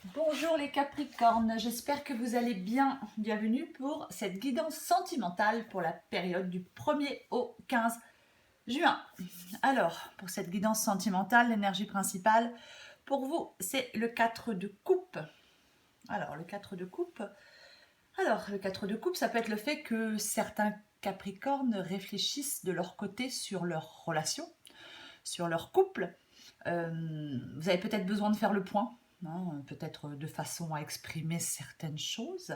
Bonjour les Capricornes, j'espère que vous allez bien. Bienvenue pour cette guidance sentimentale pour la période du 1er au 15 juin. Alors, pour cette guidance sentimentale, l'énergie principale pour vous, c'est le 4 de coupe. Alors, le 4 de coupe. Le 4 de coupe, ça peut être le fait que certains Capricornes réfléchissent de leur côté sur leur relation, sur leur couple. Vous avez peut-être besoin de faire le point, hein, peut-être de façon à exprimer certaines choses.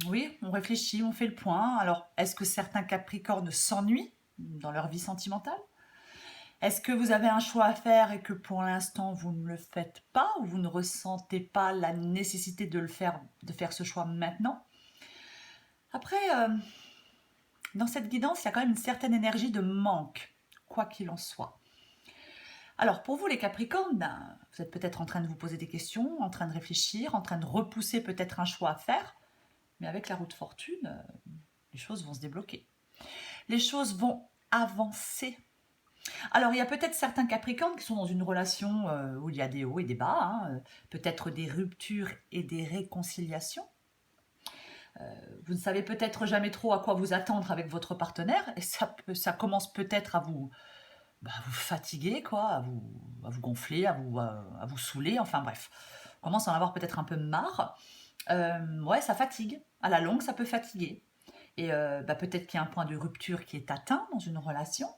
Oui, on réfléchit, on fait le point. Alors, est-ce que certains Capricornes s'ennuient dans leur vie sentimentale? Est-ce que vous avez un choix à faire et que pour l'instant vous ne le faites pas ou vous ne ressentez pas la nécessité de faire ce choix maintenant? Après, dans cette guidance, il y a quand même une certaine énergie de manque, quoi qu'il en soit. Alors pour vous les Capricornes, vous êtes peut-être en train de vous poser des questions, en train de réfléchir, en train de repousser peut-être un choix à faire, mais avec la roue de fortune, les choses vont se débloquer. Les choses vont avancer. Alors il y a peut-être certains Capricornes qui sont dans une relation où il y a des hauts et des bas, hein, peut-être des ruptures et des réconciliations. Vous ne savez peut-être jamais trop à quoi vous attendre avec votre partenaire et ça commence peut-être à vous fatiguer, quoi, à vous gonfler, à vous saouler, enfin bref. On commence à en avoir peut-être un peu marre. Ouais, ça fatigue. À la longue, ça peut fatiguer. Et peut-être qu'il y a un point de rupture qui est atteint dans une relation.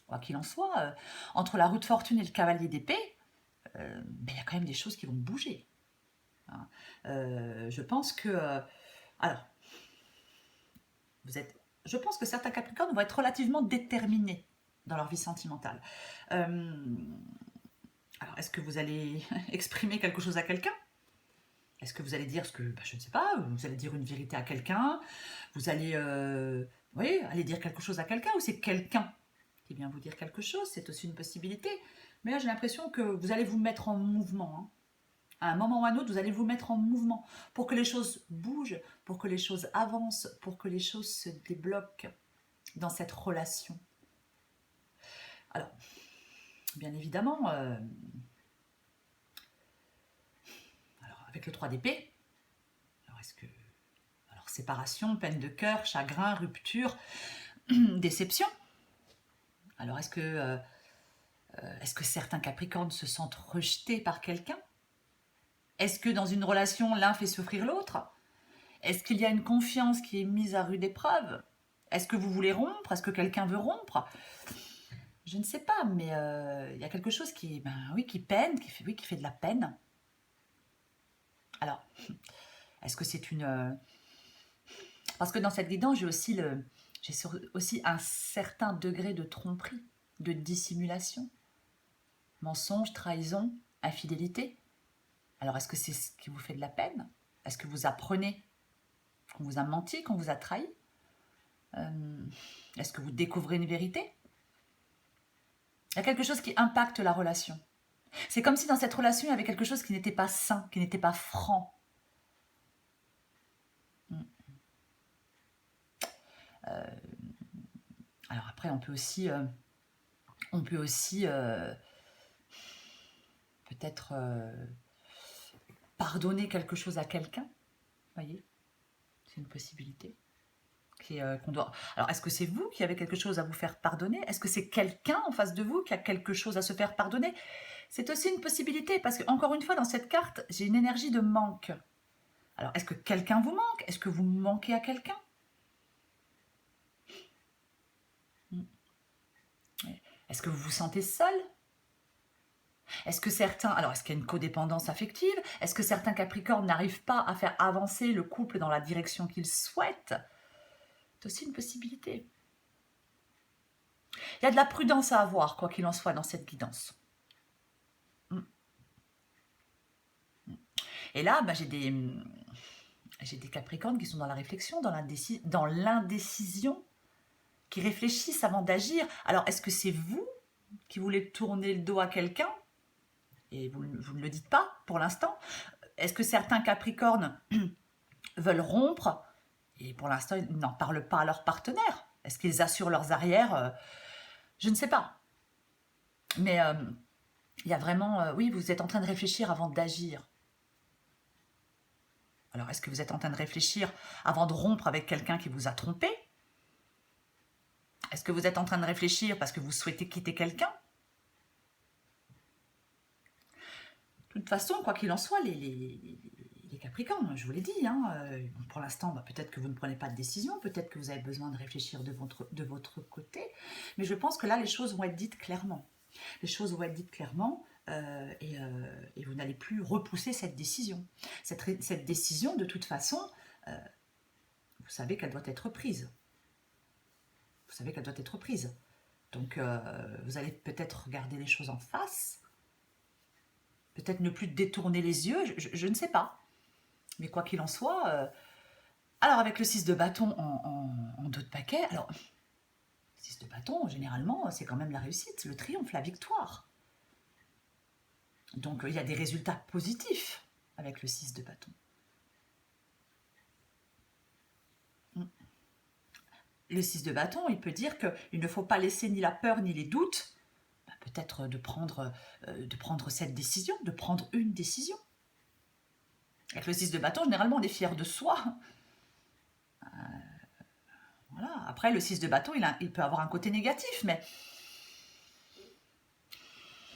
Quoi qu'il en soit, entre la roue de fortune et le cavalier d'épée, il y a quand même des choses qui vont bouger. Hein. Je pense que... alors, je pense que certains Capricornes vont être relativement déterminés dans leur vie sentimentale. Alors, est-ce que vous allez exprimer quelque chose à quelqu'un? Est-ce que vous allez dire ce que... je ne sais pas, vous allez dire une vérité à quelqu'un? Vous allez aller dire quelque chose à quelqu'un? Ou c'est quelqu'un qui vient vous dire quelque chose? C'est aussi une possibilité. Mais là, j'ai l'impression que vous allez vous mettre en mouvement. Hein. À un moment ou à un autre, vous allez vous mettre en mouvement pour que les choses bougent, pour que les choses avancent, pour que les choses se débloquent dans cette relation. Alors, bien évidemment, avec le 3 d'épée, alors séparation, peine de cœur, chagrin, rupture, déception. Alors est-ce que certains Capricornes se sentent rejetés par quelqu'un? Est-ce que dans une relation, l'un fait souffrir l'autre? Est-ce qu'il y a une confiance qui est mise à rude épreuve? Est-ce que vous voulez rompre? Est-ce que quelqu'un veut rompre? Je ne sais pas, mais il y a quelque chose qui peine, qui fait de la peine. Alors, est-ce que c'est une... Parce que dans cette guidance, j'ai aussi un certain degré de tromperie, de dissimulation. Mensonge, trahison, infidélité. Alors, est-ce que c'est ce qui vous fait de la peine? Est-ce que vous apprenez qu'on vous a menti, qu'on vous a trahi? Est-ce que vous découvrez une vérité? Il y a quelque chose qui impacte la relation. C'est comme si dans cette relation, il y avait quelque chose qui n'était pas sain, qui n'était pas franc. Alors après, on peut aussi peut-être pardonner quelque chose à quelqu'un. Vous voyez, c'est une possibilité. Qu'on doit... Alors, est-ce que c'est vous qui avez quelque chose à vous faire pardonner? Est-ce que c'est quelqu'un en face de vous qui a quelque chose à se faire pardonner? C'est aussi une possibilité, parce que, encore une fois, dans cette carte, j'ai une énergie de manque. Alors, est-ce que quelqu'un vous manque? Est-ce que vous manquez à quelqu'un? Est-ce que vous vous sentez seul? Est-ce qu'il y a une codépendance affective? Est-ce que certains Capricornes n'arrivent pas à faire avancer le couple dans la direction qu'ils souhaitent? C'est aussi une possibilité. Il y a de la prudence à avoir, quoi qu'il en soit, dans cette guidance. Et là, j'ai des Capricornes qui sont dans la réflexion, dans l'indécision, qui réfléchissent avant d'agir. Alors, est-ce que c'est vous qui voulez tourner le dos à quelqu'un? Et vous ne le dites pas pour l'instant. Est-ce que certains Capricornes veulent rompre? Et pour l'instant, ils n'en parlent pas à leur partenaire. Est-ce qu'ils assurent leurs arrières? Je ne sais pas. Mais il y a vraiment, oui, vous êtes en train de réfléchir avant d'agir. Alors, est-ce que vous êtes en train de réfléchir avant de rompre avec quelqu'un qui vous a trompé? Est-ce que vous êtes en train de réfléchir parce que vous souhaitez quitter quelqu'un? De toute façon, quoi qu'il en soit, les Capricornes, je vous l'ai dit, hein, pour l'instant, peut-être que vous ne prenez pas de décision, peut-être que vous avez besoin de réfléchir de votre côté, mais je pense que là, les choses vont être dites clairement. Les choses vont être dites clairement et vous n'allez plus repousser cette décision. Cette décision, de toute façon, vous savez qu'elle doit être prise. Vous savez qu'elle doit être prise. Donc, vous allez peut-être regarder les choses en face, peut-être ne plus détourner les yeux, je ne sais pas. Mais quoi qu'il en soit, alors avec le 6 de bâton en dos de paquet, alors, 6 de bâton, généralement, c'est quand même la réussite, le triomphe, la victoire. Donc, il y a des résultats positifs avec le 6 de bâton. Le 6 de bâton, il peut dire qu'il ne faut pas laisser ni la peur ni les doutes, peut-être de prendre cette décision, de prendre une décision. Avec le 6 de bâton, généralement, on est fier de soi. Voilà. Après, le 6 de bâton, il peut avoir un côté négatif, mais...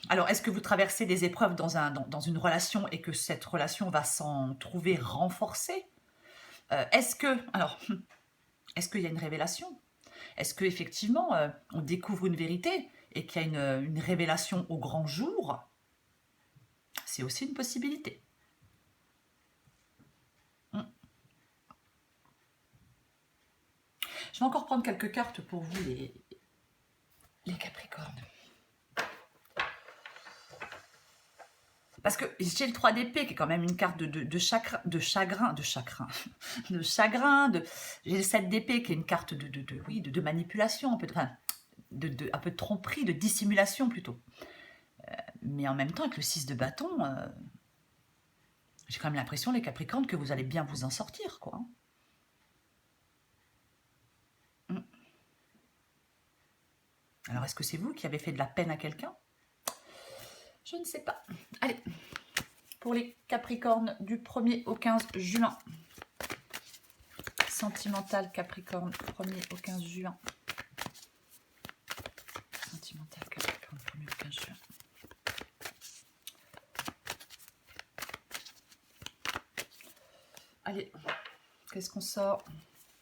Alors, est-ce que vous traversez des épreuves dans une relation et que cette relation va s'en trouver renforcée? Est-ce qu'il y a une révélation? Est-ce qu'effectivement, on découvre une vérité et qu'il y a une révélation au grand jour? C'est aussi une possibilité. Je vais encore prendre quelques cartes pour vous, les Capricornes. Parce que j'ai le 3 d'épée qui est quand même une carte de chagrin. J'ai le 7 d'épée qui est une carte de manipulation, un peu de tromperie, de dissimulation plutôt. Mais en même temps, avec le 6 de bâton, j'ai quand même l'impression, les Capricornes, que vous allez bien vous en sortir, quoi. Alors, est-ce que c'est vous qui avez fait de la peine à quelqu'un? Je ne sais pas. Allez, pour les Capricornes du 1er au 15 juin. Sentimental Capricorne, 1er au 15 juin. Sentimental Capricorne, 1er au 15 juin. Allez, qu'est-ce qu'on sort?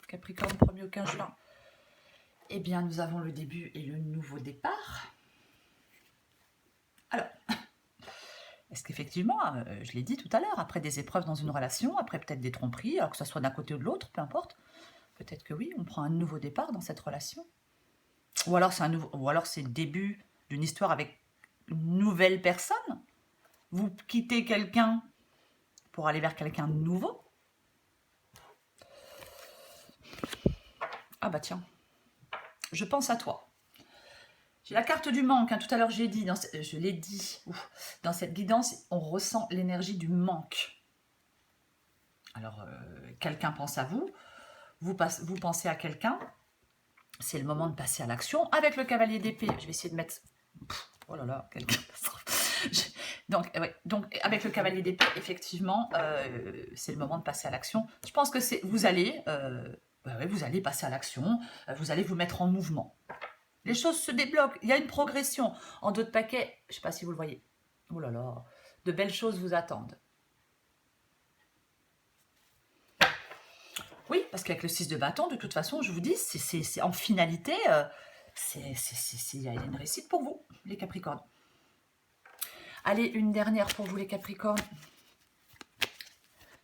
Capricorne, 1er au 15 juin. Eh bien, nous avons le début et le nouveau départ. Alors, est-ce qu'effectivement, je l'ai dit tout à l'heure, après des épreuves dans une relation, après peut-être des tromperies, alors que ce soit d'un côté ou de l'autre, peu importe, peut-être que oui, on prend un nouveau départ dans cette relation. Ou alors c'est le début d'une histoire avec une nouvelle personne. Vous quittez quelqu'un pour aller vers quelqu'un de nouveau. Ah bah tiens, je pense à toi. J'ai la carte du manque, hein. Tout à l'heure je l'ai dit, dans cette guidance, on ressent l'énergie du manque. Alors, quelqu'un pense à vous, vous pensez à quelqu'un, c'est le moment de passer à l'action. Avec le cavalier d'épée, je vais essayer de mettre... oh là là, quelqu'un... Donc, avec le cavalier d'épée, effectivement, c'est le moment de passer à l'action. Je pense que vous allez passer à l'action, vous allez vous mettre en mouvement. Les choses se débloquent, il y a une progression. En dos de paquet, je ne sais pas si vous le voyez. Oh là là, de belles choses vous attendent. Oui, parce qu'avec le 6 de bâton, de toute façon, je vous dis, c'est en finalité, il y a une réussite pour vous, les Capricornes. Allez, une dernière pour vous, les Capricornes.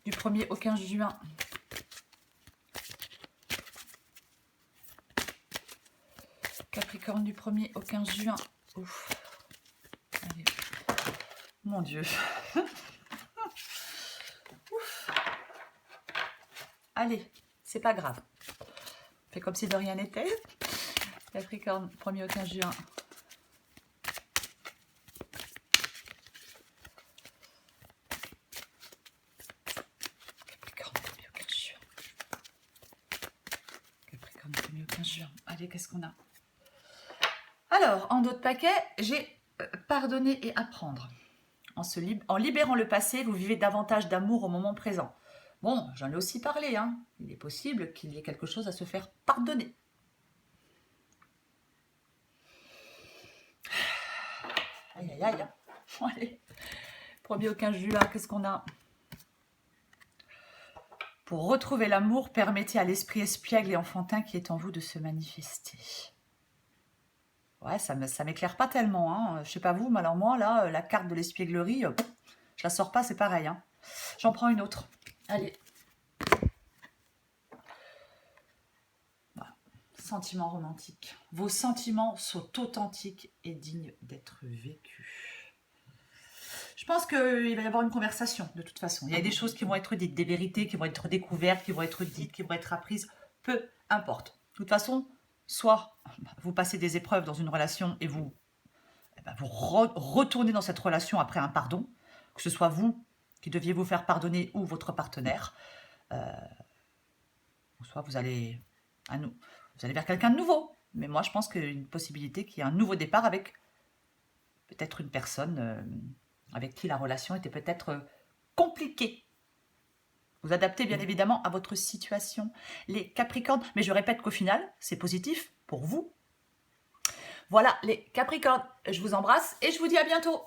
Du 1er au 15 juin. Capricorne du 1er au 15 juin. Ouf. Allez. Mon Dieu. Ouf. Allez, c'est pas grave. On fait comme si de rien n'était. Capricorne, 1er au 15 juin. Capricorne, 1er au 15 juin. Capricorne, 1er au 15 juin. Allez, qu'est-ce qu'on a? Alors, en dos de paquet, j'ai pardonner et apprendre. En libérant le passé, vous vivez davantage d'amour au moment présent. Bon, j'en ai aussi parlé, hein. Il est possible qu'il y ait quelque chose à se faire pardonner. Aïe, aïe, aïe. Allez, 1er au 15 juin, qu'est-ce qu'on a? Pour retrouver l'amour, permettez à l'esprit espiègle et enfantin qui est en vous de se manifester. Ouais, ça m'éclaire pas tellement, hein. Je sais pas vous, mais alors moi, là, la carte de l'espièglerie, je la sors pas, c'est pareil, hein. J'en prends une autre. Allez. Voilà. Sentiments romantiques. Vos sentiments sont authentiques et dignes d'être vécus. Je pense qu'il va y avoir une conversation, de toute façon. Il y a des choses qui vont être dites, des vérités qui vont être découvertes, qui vont être dites, qui vont être apprises. Peu importe. De toute façon, soit vous passez des épreuves dans une relation et vous retournez dans cette relation après un pardon, que ce soit vous qui deviez vous faire pardonner ou votre partenaire, ou soit vous allez vers quelqu'un de nouveau. Mais moi, je pense qu'il y a une possibilité qu'il y ait un nouveau départ avec peut-être une personne avec qui la relation était peut-être compliquée. Vous adaptez bien évidemment à votre situation, les Capricornes. Mais je répète qu'au final, c'est positif pour vous. Voilà les Capricornes, je vous embrasse et je vous dis à bientôt.